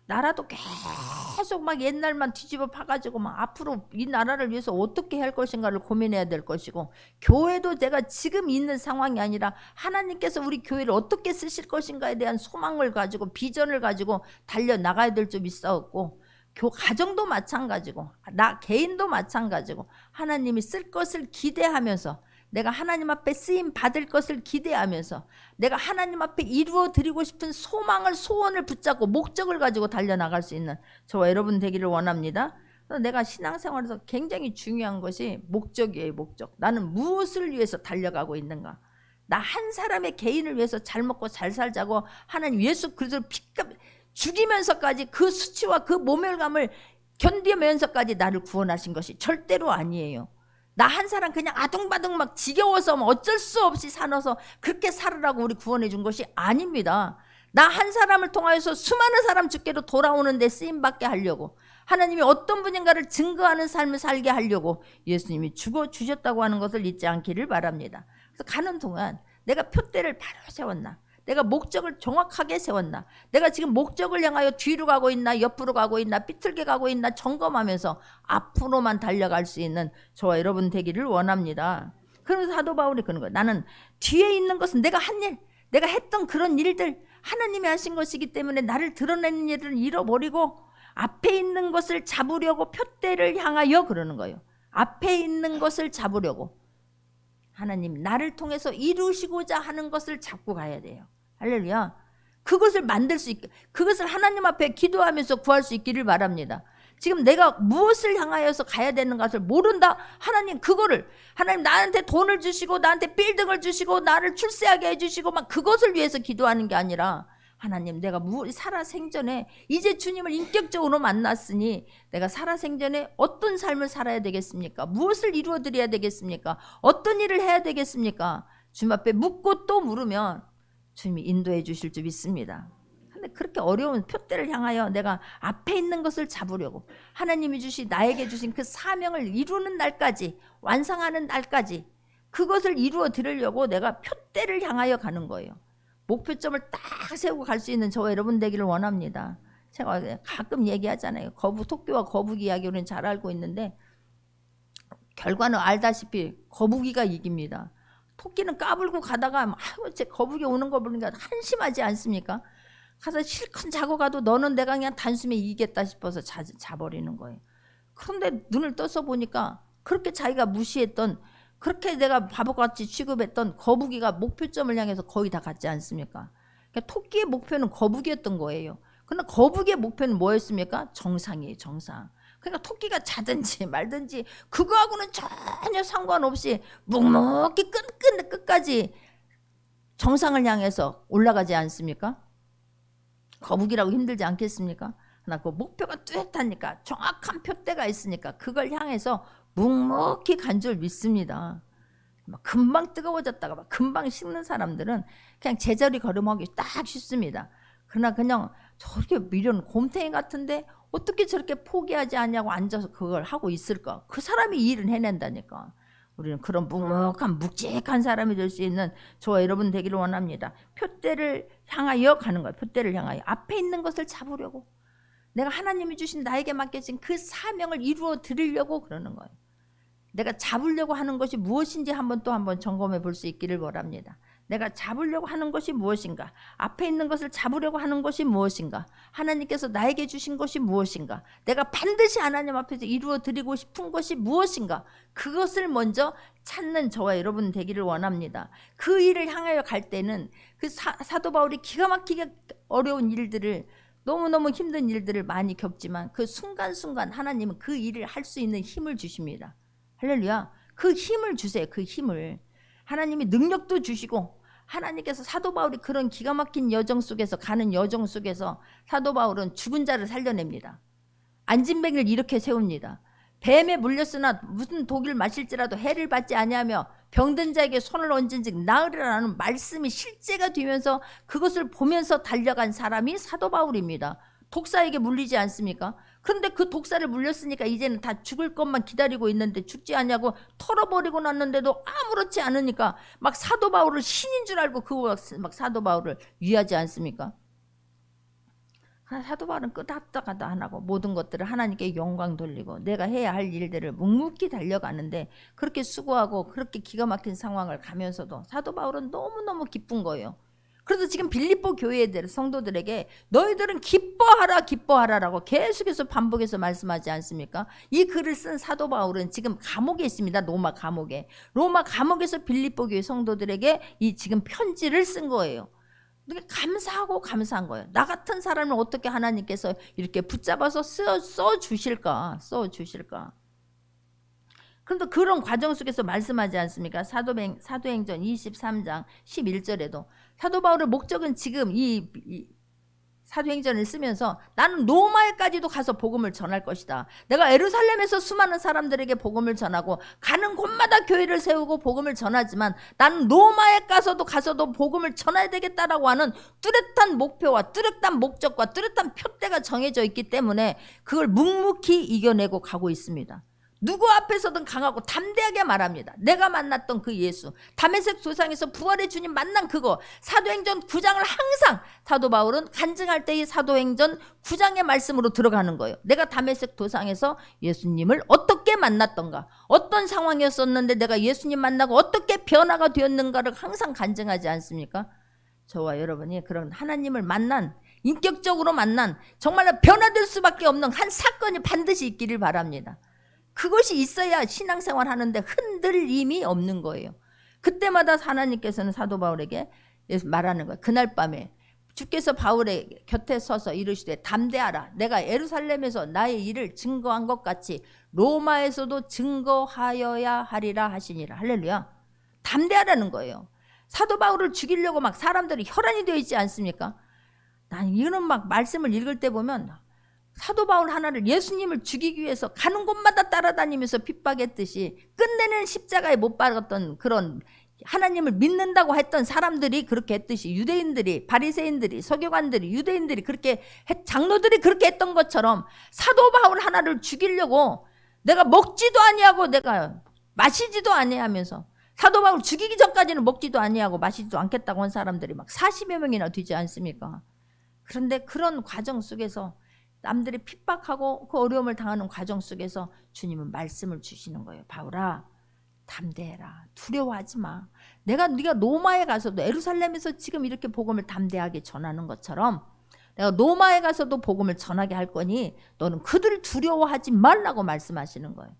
S1: 나라도 계속 막 옛날만 뒤집어 파가지고 막 앞으로 이 나라를 위해서 어떻게 할 것인가를 고민해야 될 것이고, 교회도 내가 지금 있는 상황이 아니라 하나님께서 우리 교회를 어떻게 쓰실 것인가에 대한 소망을 가지고, 비전을 가지고 달려나가야 될 줄 믿사옵고, 가정도 마찬가지고, 나 개인도 마찬가지고, 하나님이 쓸 것을 기대하면서, 내가 하나님 앞에 쓰임 받을 것을 기대하면서, 내가 하나님 앞에 이루어 드리고 싶은 소망을, 소원을 붙잡고 목적을 가지고 달려나갈 수 있는 저와 여러분 되기를 원합니다. 그래서 내가 신앙생활에서 굉장히 중요한 것이 목적이에요. 목적. 나는 무엇을 위해서 달려가고 있는가? 나 한 사람의 개인을 위해서 잘 먹고 잘 살자고 하나님 예수 그리스도를 피값 죽이면서까지 그 수치와 그 모멸감을 견디면서까지 나를 구원하신 것이 절대로 아니에요. 나 한 사람 그냥 아둥바둥 막 지겨워서 어쩔 수 없이 살아서 그렇게 살으라고 우리 구원해 준 것이 아닙니다. 나 한 사람을 통하여서 수많은 사람 주께로 돌아오는 데 쓰임받게 하려고, 하나님이 어떤 분인가를 증거하는 삶을 살게 하려고 예수님이 죽어 주셨다고 하는 것을 잊지 않기를 바랍니다. 그래서 가는 동안 내가 표대를 바로 세웠나? 내가 목적을 정확하게 세웠나? 내가 지금 목적을 향하여 뒤로 가고 있나, 옆으로 가고 있나, 삐뚤게 가고 있나 점검하면서 앞으로만 달려갈 수 있는 저와 여러분 되기를 원합니다. 그래서 사도 바울이 그런 거예요. 나는 뒤에 있는 것은 내가 한 일, 내가 했던 그런 일들, 하나님이 하신 것이기 때문에 나를 드러내는 일을 잃어버리고 앞에 있는 것을 잡으려고 표대를 향하여 그러는 거예요. 앞에 있는 것을 잡으려고, 하나님 나를 통해서 이루시고자 하는 것을 잡고 가야 돼요. 할렐루야. 그것을 만들 수 있게, 그것을 하나님 앞에 기도하면서 구할 수 있기를 바랍니다. 지금 내가 무엇을 향하여서 가야 되는 것을 모른다? 하나님 그거를, 하나님 나한테 돈을 주시고 나한테 빌딩을 주시고 나를 출세하게 해주시고 막 그것을 위해서 기도하는 게 아니라, 하나님, 내가 살아생전에 이제 주님을 인격적으로 만났으니 내가 살아생전에 어떤 삶을 살아야 되겠습니까? 무엇을 이루어 드려야 되겠습니까? 어떤 일을 해야 되겠습니까? 주님 앞에 묻고 또 물으면 주님이 인도해 주실 줄 믿습니다. 근데 그렇게 어려운 표대를 향하여 내가 앞에 있는 것을 잡으려고 하나님이 나에게 주신 그 사명을 이루는 날까지, 완성하는 날까지 그것을 이루어 드리려고 내가 표대를 향하여 가는 거예요. 목표점을 딱 세우고 갈 수 있는 저와 여러분 되기를 원합니다. 제가 가끔 얘기하잖아요. 토끼와 거북이 이야기 우리는 잘 알고 있는데 결과는 알다시피 거북이가 이깁니다. 토끼는 까불고 가다가 제 거북이 오는 거 보니까 한심하지 않습니까? 가서 실컷 자고 가도 너는 내가 그냥 단숨에 이기겠다 싶어서 자버리는 거예요. 그런데 눈을 떠서 보니까 그렇게 자기가 무시했던, 그렇게 내가 바보같이 취급했던 거북이가 목표점을 향해서 거의 다 갔지 않습니까? 그러니까 토끼의 목표는 거북이였던 거예요. 그러나 거북이의 목표는 뭐였습니까? 정상이에요, 정상. 그러니까 토끼가 자든지 말든지 그거하고는 전혀 상관없이 묵묵히 끝까지 정상을 향해서 올라가지 않습니까? 거북이라고 힘들지 않겠습니까? 나 그 목표가 뚜렷하니까, 정확한 표대가 있으니까 그걸 향해서 묵묵히 간 줄 믿습니다. 막 금방 뜨거워졌다가 막 금방 식는 사람들은 그냥 제자리 걸음하기 딱 쉽습니다. 그러나 그냥 저렇게 미련 곰탱이 같은데 어떻게 저렇게 포기하지 않냐고 앉아서 그걸 하고 있을까? 그 사람이 이 일을 해낸다니까. 우리는 그런 묵묵한 묵직한 사람이 될 수 있는 저와 여러분 되기를 원합니다. 표대를 향하여 가는 거예요. 표대를 향하여 앞에 있는 것을 잡으려고, 내가 하나님이 주신 나에게 맡겨진 그 사명을 이루어 드리려고 그러는 거예요. 내가 잡으려고 하는 것이 무엇인지 한번 점검해 볼 수 있기를 바랍니다. 내가 잡으려고 하는 것이 무엇인가? 앞에 있는 것을 잡으려고 하는 것이 무엇인가? 하나님께서 나에게 주신 것이 무엇인가? 내가 반드시 하나님 앞에서 이루어 드리고 싶은 것이 무엇인가? 그것을 먼저 찾는 저와 여러분 되기를 원합니다. 그 일을 향하여 갈 때는 그 사도 바울이 기가 막히게 어려운 일들을, 너무너무 힘든 일들을 많이 겪지만 그 순간순간 하나님은 그 일을 할 수 있는 힘을 주십니다. 할렐루야. 그 힘을 주세요. 그 힘을. 하나님이 능력도 주시고, 하나님께서 사도 바울이 그런 기가 막힌 여정 속에서, 가는 여정 속에서 사도 바울은 죽은 자를 살려냅니다. 안진뱅이를 이렇게 세웁니다. 뱀에 물렸으나 무슨 독을 마실지라도 해를 받지 아니하며 병든 자에게 손을 얹은즉 나으리라는 말씀이 실제가 되면서 그것을 보면서 달려간 사람이 사도 바울입니다. 독사에게 물리지 않습니까? 그런데 그 독사를 물렸으니까 이제는 다 죽을 것만 기다리고 있는데 죽지 않냐고 털어버리고 났는데도 아무렇지 않으니까 막 사도 바울을 신인 줄 알고 막 사도 바울을 위하지 않습니까? 사도 바울은 끄덕끄덕 안 하고 모든 것들을 하나님께 영광 돌리고 내가 해야 할 일들을 묵묵히 달려가는데, 그렇게 수고하고 그렇게 기가 막힌 상황을 가면서도 사도 바울은 너무너무 기쁜 거예요. 그래서 지금 빌립보 교회의 성도들에게 너희들은 기뻐하라라고 계속해서 반복해서 말씀하지 않습니까? 이 글을 쓴 사도 바울은 지금 감옥에 있습니다. 로마 감옥에서 빌립보 교회 성도들에게 이 지금 편지를 쓴 거예요. 감사하고 감사한 거예요. 나 같은 사람을 어떻게 하나님께서 이렇게 붙잡아서 써 주실까? 그런데 그런 과정 속에서 말씀하지 않습니까? 사도행전 23장 11절에도 사도 바울의 목적은 지금 이 사도행전을 쓰면서 나는 로마에까지도 가서 복음을 전할 것이다. 내가 예루살렘에서 수많은 사람들에게 복음을 전하고 가는 곳마다 교회를 세우고 복음을 전하지만 나는 로마에 가서도 복음을 전해야 되겠다라고 하는 뚜렷한 목표와 뚜렷한 목적과 뚜렷한 표대가 정해져 있기 때문에 그걸 묵묵히 이겨내고 가고 있습니다. 누구 앞에서든 강하고 담대하게 말합니다. 내가 만났던 그 예수, 다메섹 도상에서 부활의 주님 만난 그거, 사도행전 9장을 항상 사도 바울은 간증할 때 이 사도행전 9장의 말씀으로 들어가는 거예요. 내가 다메섹 도상에서 예수님을 어떻게 만났던가, 어떤 상황이었었는데 내가 예수님 만나고 어떻게 변화가 되었는가를 항상 간증하지 않습니까? 저와 여러분이 그런 하나님을 만난, 인격적으로 만난, 정말로 변화될 수밖에 없는 한 사건이 반드시 있기를 바랍니다. 그것이 있어야 신앙생활 하는데 흔들림이 없는 거예요. 그때마다 하나님께서는 사도 바울에게 말하는 거예요. 그날 밤에 주께서 바울의 곁에 서서 이르시되 담대하라. 내가 예루살렘에서 나의 일을 증거한 것 같이 로마에서도 증거하여야 하리라 하시니라. 할렐루야. 담대하라는 거예요. 사도 바울을 죽이려고 막 사람들이 혈안이 되어 있지 않습니까? 난 이런 막 말씀을 읽을 때 보면 사도 바울 하나를 예수님을 죽이기 위해서 가는 곳마다 따라다니면서 핍박했듯이 끝내는 십자가에 못 박았던 그런 하나님을 믿는다고 했던 사람들이 그렇게 했듯이 유대인들이 바리새인들이 서기관들이 유대인들이 그렇게 장로들이 그렇게 했던 것처럼 사도 바울 하나를 죽이려고 내가 먹지도 아니하고 내가 마시지도 아니하면서 사도 바울 죽이기 전까지는 먹지도 아니하고 마시지도 않겠다고 한 사람들이 막 40여 명이나 되지 않습니까? 그런데 그런 과정 속에서 남들이 핍박하고 그 어려움을 당하는 과정 속에서 주님은 말씀을 주시는 거예요. 바울아, 담대해라. 두려워하지 마. 네가 로마에 가서도 예루살렘에서 지금 이렇게 복음을 담대하게 전하는 것처럼 내가 로마에 가서도 복음을 전하게 할 거니 너는 그들을 두려워하지 말라고 말씀하시는 거예요.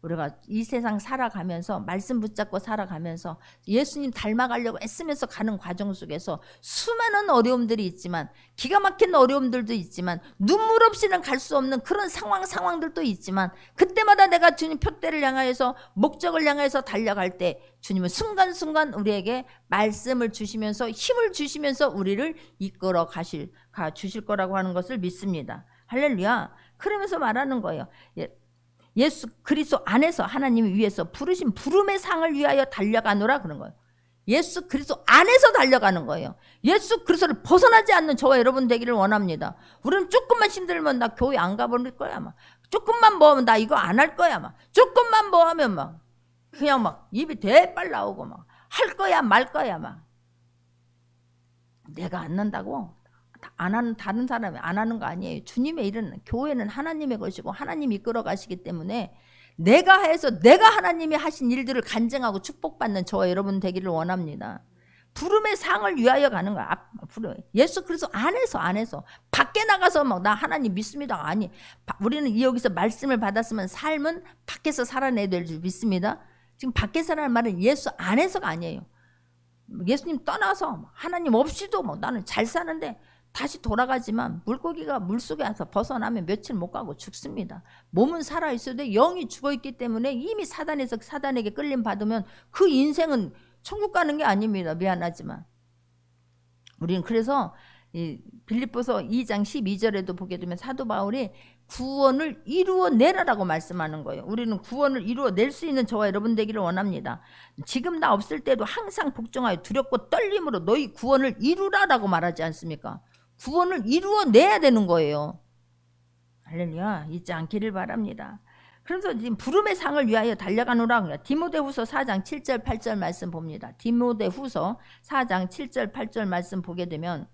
S1: 우리가 이 세상 살아가면서 말씀 붙잡고 살아가면서 예수님 닮아가려고 애쓰면서 가는 과정 속에서 수많은 어려움들이 있지만 기가 막힌 어려움들도 있지만 눈물 없이는 갈 수 없는 그런 상황들도 있지만 그때마다 내가 주님 표대를 향하여서 목적을 향해서 달려갈 때 주님은 순간순간 우리에게 말씀을 주시면서 힘을 주시면서 우리를 이끌어 주실 거라고 하는 것을 믿습니다. 할렐루야. 그러면서 말하는 거예요. 예수 그리스도 안에서 하나님이 위해서 부르신 부름의 상을 위하여 달려가노라 그런 거예요. 예수 그리스도 안에서 달려가는 거예요. 예수 그리스도를 벗어나지 않는 저와 여러분 되기를 원합니다. 우리는 조금만 힘들면 나 교회 안 가버릴 거야 막. 조금만 뭐 하면 나 이거 안 할 거야 막. 조금만 뭐 하면 막 그냥 막 입이 대빨 나오고 막 할 거야 말 거야 막. 내가 안 난다고 안 하는 다른 사람이 안 하는 거 아니에요. 주님의 일은 교회는 하나님의 것이고 하나님이 이끌어 가시기 때문에 내가 해서 내가 하나님이 하신 일들을 간증하고 축복받는 저와 여러분 되기를 원합니다. 부름의 상을 위하여 가는 거야. 예수 그리스도 안에서 밖에 나가서 막 나 하나님 믿습니다. 아니, 우리는 여기서 말씀을 받았으면 삶은 밖에서 살아내야 될 줄 믿습니다. 지금 밖에서라는 말은 예수 안에서가 아니에요. 예수님 떠나서 하나님 없이도 뭐 나는 잘 사는데 다시 돌아가지만 물고기가 물속에 와서 벗어나면 며칠 못 가고 죽습니다. 몸은 살아있어도 영이 죽어있기 때문에 이미 사단에게 끌림 받으면 그 인생은 천국 가는 게 아닙니다. 미안하지만 우리는 그래서 이 빌립보서 2장 12절에도 보게 되면 사도 바울이 구원을 이루어내라라고 말씀하는 거예요. 우리는 구원을 이루어낼 수 있는 저와 여러분 되기를 원합니다. 지금 나 없을 때도 항상 복종하여 두렵고 떨림으로 너희 구원을 이루라라고 말하지 않습니까? 구원을 이루어내야 되는 거예요. 할렐루야. 잊지 않기를 바랍니다. 그래서 지금 부름의 상을 위하여 달려가노라. 디모데후서 4장 7절 8절 말씀 봅니다. 디모데후서 4장 7절 8절 말씀 보게 되면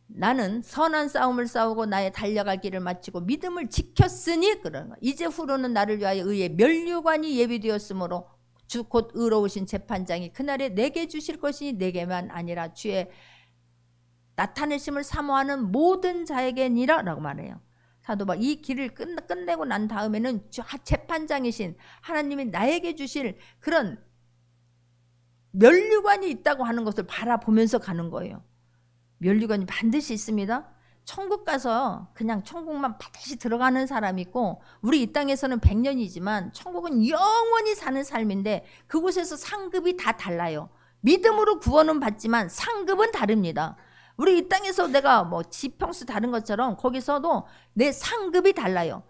S1: 나는 선한 싸움을 싸우고 나의 달려갈 길을 마치고 믿음을 지켰으니 그러는 거야. 이제 후로는 나를 위하여 의의 면류관이 예비되었으므로 주 곧 의로우신 재판장이 그날에 내게 주실 것이니 내게만 아니라 주의 나타내심을 사모하는 모든 자에게니라 라고 말해요. 사도 바울 이 길을 끝내고 난 다음에는 재판장이신 하나님이 나에게 주실 그런 면류관이 있다고 하는 것을 바라보면서 가는 거예요. 면류관이 반드시 있습니다. 천국 가서 그냥 천국만 반드시 들어가는 사람이 있고 우리 이 땅에서는 100년이지만 천국은 영원히 사는 삶인데 그곳에서 상급이 다 달라요. 믿음으로 구원은 받지만 상급은 다릅니다. 우리 이 땅에서 내가 뭐 지평수 다른 것처럼 거기서도 내 상급이 달라요.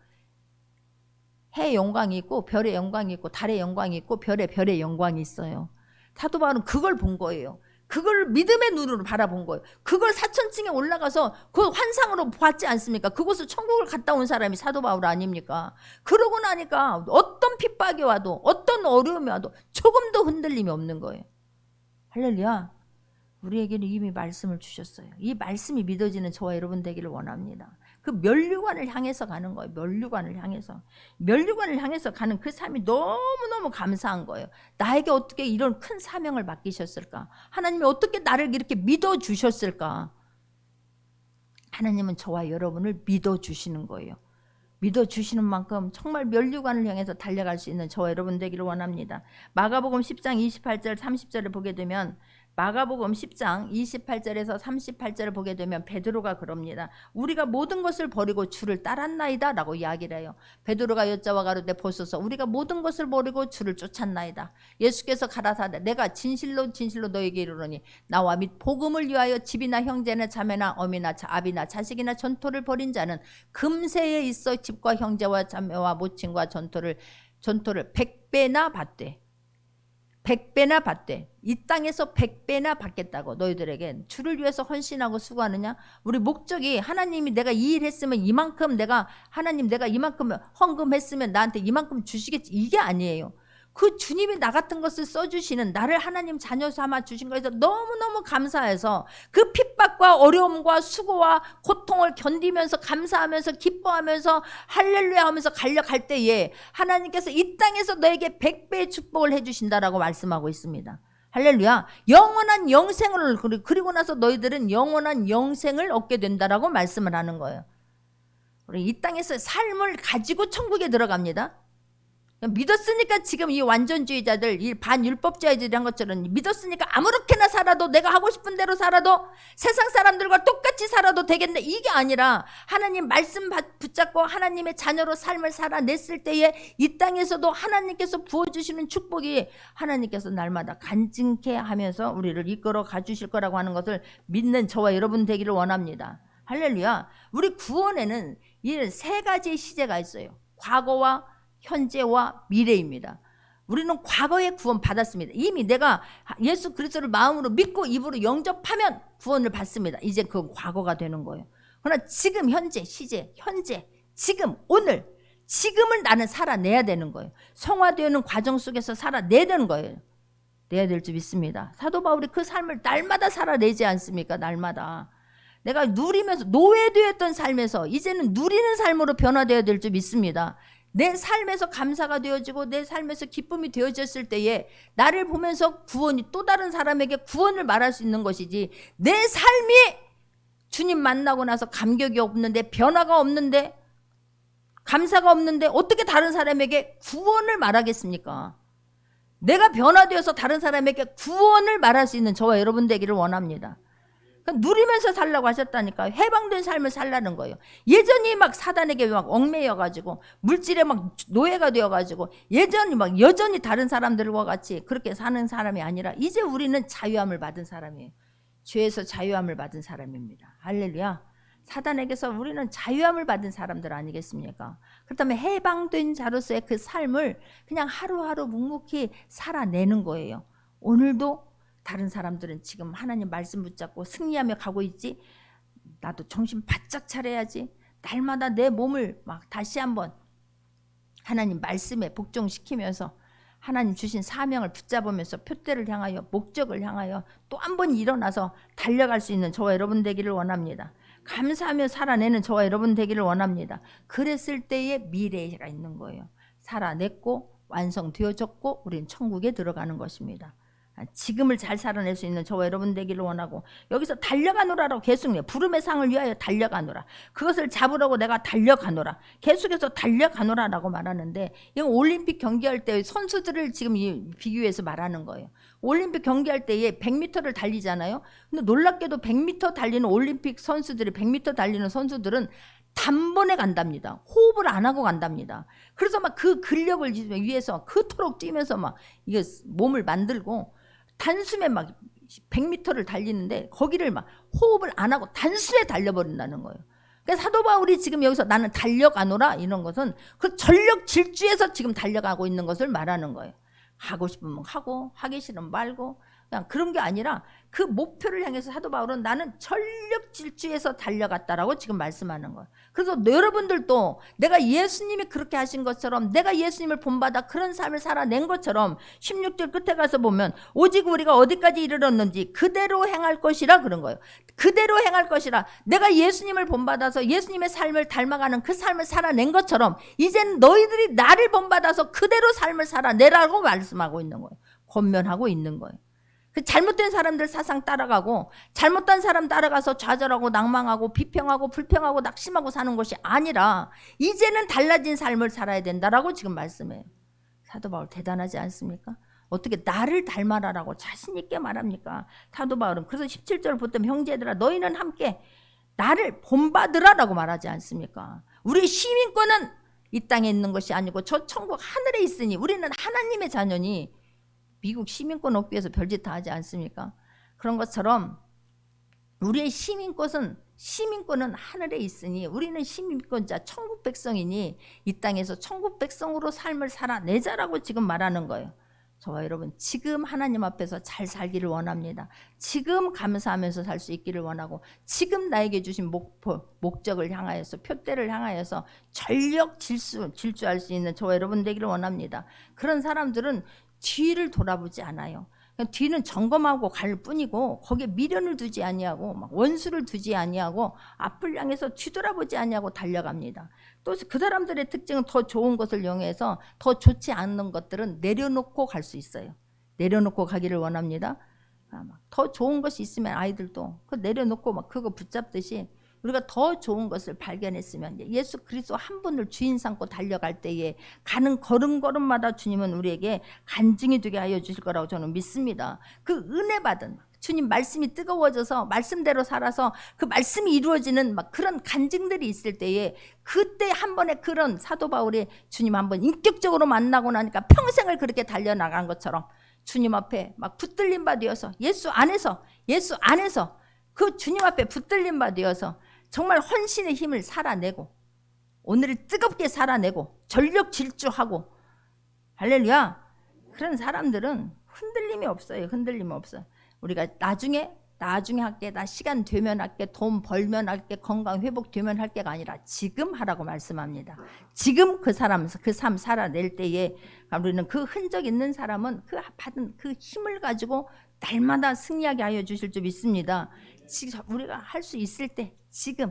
S1: 해의 영광이 있고 별의 영광이 있고 달의 영광이 있고 별의 영광이 있어요. 사도 바울은 그걸 본 거예요. 그걸 믿음의 눈으로 바라본 거예요. 그걸 사천층에 올라가서 그 환상으로 봤지 않습니까? 그곳을 천국을 갔다 온 사람이 사도 바울 아닙니까? 그러고 나니까 어떤 핍박이 와도 어떤 어려움이 와도 조금도 흔들림이 없는 거예요. 할렐루야. 우리에게는 이미 말씀을 주셨어요. 이 말씀이 믿어지는 저와 여러분 되기를 원합니다. 그 면류관을 향해서 가는 거예요. 면류관을 향해서 가는 그 삶이 너무너무 감사한 거예요. 나에게 어떻게 이런 큰 사명을 맡기셨을까? 하나님이 어떻게 나를 이렇게 믿어주셨을까? 하나님은 저와 여러분을 믿어주시는 거예요. 믿어주시는 만큼 정말 면류관을 향해서 달려갈 수 있는 저와 여러분 되기를 원합니다. 마가복음 10장 28절 30절을 보게 되면 마가복음 10장 28절에서 38절을 보게 되면 베드로가 그럽니다. 우리가 모든 것을 버리고 주를 따랐나이다 라고 이야기를 해요. 베드로가 여자와 가로되 보소서 우리가 모든 것을 버리고 주를 쫓았나이다. 예수께서 가라사대 내가 진실로 진실로 너에게 이르노니 나와 및 복음을 위하여 집이나 형제나 자매나 어미나 아비나 자식이나 전토를 벌인 자는 금세에 있어 집과 형제와 자매와 모친과 전토를 100배나 받되 100배나 받되 이 땅에서 100배나 받겠다고. 너희들에겐 주를 위해서 헌신하고 수고하느냐? 우리 목적이 하나님이 내가 이 일 했으면 이만큼 하나님 내가 이만큼 헌금했으면 나한테 이만큼 주시겠지, 이게 아니에요. 그 주님이 나 같은 것을 써주시는, 나를 하나님 자녀 삼아 주신 거에서 너무너무 감사해서 그 핍박과 어려움과 수고와 고통을 견디면서 감사하면서 기뻐하면서 할렐루야 하면서 달려갈 때에 하나님께서 이 땅에서 너에게 100배의 축복을 해주신다라고 말씀하고 있습니다. 할렐루야. 영원한 영생을, 그리고 나서 너희들은 영원한 영생을 얻게 된다라고 말씀을 하는 거예요. 우리 이 땅에서 삶을 가지고 천국에 들어갑니다. 믿었으니까 지금 이 완전주의자들, 이 반율법주의자들이 한 것처럼 믿었으니까 아무렇게나 살아도, 내가 하고 싶은 대로 살아도, 세상 사람들과 똑같이 살아도 되겠네, 이게 아니라 하나님 말씀 붙잡고 하나님의 자녀로 삶을 살아냈을 때에 이 땅에서도 하나님께서 부어주시는 축복이 하나님께서 날마다 간증케 하면서 우리를 이끌어 가주실 거라고 하는 것을 믿는 저와 여러분 되기를 원합니다. 할렐루야. 우리 구원에는 이 세 가지의 시제가 있어요. 과거와 현재와 미래입니다. 우리는 과거에 구원 받았습니다. 이미 내가 예수 그리스도를 마음으로 믿고 입으로 영접하면 구원을 받습니다. 이제 그 과거가 되는 거예요. 그러나 지금 현재 시제, 현재, 지금, 오늘, 지금을 나는 살아내야 되는 거예요. 성화되는 과정 속에서 살아내야 되는 거예요. 내야 될 줄 믿습니다. 사도 바울이 그 삶을 날마다 살아내지 않습니까? 날마다. 내가 누리면서 노예되었던 삶에서 이제는 누리는 삶으로 변화되어야 될 줄 믿습니다. 내 삶에서 감사가 되어지고 내 삶에서 기쁨이 되어졌을 때에 나를 보면서 구원이, 또 다른 사람에게 구원을 말할 수 있는 것이지, 내 삶이 주님 만나고 나서 감격이 없는데, 변화가 없는데, 감사가 없는데 어떻게 다른 사람에게 구원을 말하겠습니까? 내가 변화되어서 다른 사람에게 구원을 말할 수 있는 저와 여러분 되기를 원합니다. 누리면서 살라고 하셨다니까. 해방된 삶을 살라는 거예요. 예전이 막 사단에게 막 얽매여가지고 물질에 막 노예가 되어가지고 여전히 다른 사람들과 같이 그렇게 사는 사람이 아니라 이제 우리는 자유함을 받은 사람이에요. 죄에서 자유함을 받은 사람입니다. 할렐루야. 사단에게서 우리는 자유함을 받은 사람들 아니겠습니까? 그렇다면 해방된 자로서의 그 삶을 그냥 하루하루 묵묵히 살아내는 거예요. 오늘도 다른 사람들은 지금 하나님 말씀 붙잡고 승리하며 가고 있지, 나도 정신 바짝 차려야지. 날마다 내 몸을 막 다시 한번 하나님 말씀에 복종시키면서 하나님 주신 사명을 붙잡으면서 표대를 향하여, 목적을 향하여 또 한 번 일어나서 달려갈 수 있는 저와 여러분 되기를 원합니다. 감사하며 살아내는 저와 여러분 되기를 원합니다. 그랬을 때에 미래가 있는 거예요. 살아냈고 완성되어졌고 우리는 천국에 들어가는 것입니다. 지금을 잘 살아낼 수 있는 저와 여러분 되기를 원하고, 여기서 달려가노라라고 계속 해요. 부름의 상을 위하여 달려가노라. 그것을 잡으려고 내가 달려가노라. 계속해서 달려가노라라고 말하는데, 이건 올림픽 경기할 때 선수들을 지금 비교해서 말하는 거예요. 올림픽 경기할 때에 100m를 달리잖아요. 근데 놀랍게도 100m 달리는 올림픽 선수들이, 100m 달리는 선수들은 단번에 간답니다. 호흡을 안 하고 간답니다. 그래서 막 그 근력을 위해서 그토록 뛰면서 막 이게 몸을 만들고, 단숨에 막 100m를 달리는데 거기를 막 호흡을 안 하고 단숨에 달려버린다는 거예요. 그러니까 사도 바울이 지금 여기서 나는 달려가노라 이런 것은 그 전력 질주에서 지금 달려가고 있는 것을 말하는 거예요. 하고 싶으면 하고, 하기 싫으면 말고, 그냥 그런 게 아니라 그 목표를 향해서 사도 바울은 나는 전력 질주에서 달려갔다라고 지금 말씀하는 거예요. 그래서 여러분들도 내가 예수님이 그렇게 하신 것처럼, 내가 예수님을 본받아 그런 삶을 살아낸 것처럼 16절 끝에 가서 보면 오직 우리가 어디까지 이르렀는지 그대로 행할 것이라 그런 거예요. 그대로 행할 것이라. 내가 예수님을 본받아서 예수님의 삶을 닮아가는 그 삶을 살아낸 것처럼 이제는 너희들이 나를 본받아서 그대로 삶을 살아내라고 말씀하고 있는 거예요. 권면하고 있는 거예요. 그 잘못된 사람들 사상 따라가고, 잘못된 사람 따라가서 좌절하고 낭망하고 비평하고 불평하고 낙심하고 사는 것이 아니라 이제는 달라진 삶을 살아야 된다라고 지금 말씀해요. 사도 바울 대단하지 않습니까? 어떻게 나를 닮아라라고 자신 있게 말합니까? 사도 바울은. 그래서 17절 보면 형제들아 너희는 함께 나를 본받으라라고 말하지 않습니까? 우리 시민권은 이 땅에 있는 것이 아니고 저 천국 하늘에 있으니 우리는 하나님의 자녀니 미국 시민권 얻기 위해서 별짓 다 하지 않습니까? 그런 것처럼 우리의 시민권은 하늘에 있으니 우리는 시민권자 천국 백성이니 이 땅에서 천국 백성으로 삶을 살아내자라고 지금 말하는 거예요. 저와 여러분 지금 하나님 앞에서 잘 살기를 원합니다. 지금 감사하면서 살 수 있기를 원하고 지금 나에게 주신 목적을 향하여서 표대를 향하여서 전력 질주할 수 있는 저와 여러분 되기를 원합니다. 그런 사람들은 뒤를 돌아보지 않아요. 뒤는 점검하고 갈 뿐이고 거기에 미련을 두지 아니하고 막 원수를 두지 아니하고 앞을 향해서 뒤돌아보지 아니하고 달려갑니다. 또 그 사람들의 특징은 더 좋은 것을 이용해서 더 좋지 않는 것들은 내려놓고 갈 수 있어요. 내려놓고 가기를 원합니다. 더 좋은 것이 있으면 아이들도 그 내려놓고 막 그거 붙잡듯이 우리가 더 좋은 것을 발견했으면 예수 그리스도 한 분을 주인 삼고 달려갈 때에 가는 걸음걸음마다 주님은 우리에게 간증이 되게 하여 주실 거라고 저는 믿습니다. 그 은혜 받은 주님 말씀이 뜨거워져서 말씀대로 살아서 그 말씀이 이루어지는 막 그런 간증들이 있을 때에 그때 한 번에 그런 사도 바울이 주님 한번 인격적으로 만나고 나니까 평생을 그렇게 달려나간 것처럼 주님 앞에 막 붙들림 바 되어서 예수 안에서 그 주님 앞에 붙들림 바 되어서 정말 헌신의 힘을 살아내고 오늘을 뜨겁게 살아내고 전력 질주하고 할렐루야. 그런 사람들은 흔들림이 없어요. 흔들림이 없어요. 우리가 나중에 할게, 나 시간 되면 할게, 돈 벌면 할게, 건강 회복되면 할게가 아니라 지금 하라고 말씀합니다. 지금 그 삶 살아낼 때에 우리는 그 흔적 있는 사람은 그 받은 그 힘을 가지고 날마다 승리하게 하여 주실 줄 믿습니다. 지금 우리가 할 수 있을 때 지금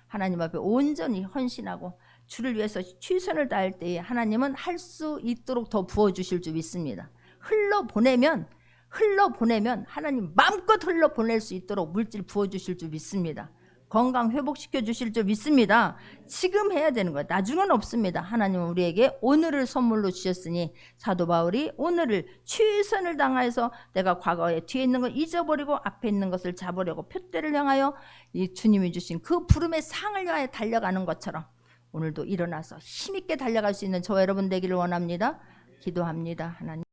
S1: 하나님 앞에 온전히 헌신하고 주를 위해서 최선을 다할 때에 하나님은 할 수 있도록 더 부어주실 줄 믿습니다. 흘러보내면 하나님 마음껏 흘러보낼 수 있도록 물질 부어주실 줄 믿습니다. 건강 회복시켜 주실 줄 믿습니다. 지금 해야 되는 거예요. 나중은 없습니다. 하나님은 우리에게 오늘을 선물로 주셨으니 사도 바울이 오늘을 최선을 다하여서 내가 과거에 뒤에 있는 걸 잊어버리고 앞에 있는 것을 잡으려고 표대를 향하여 이 주님이 주신 그 부름의 상을 향해 달려가는 것처럼 오늘도 일어나서 힘있게 달려갈 수 있는 저와 여러분 되기를 원합니다. 기도합니다. 하나님.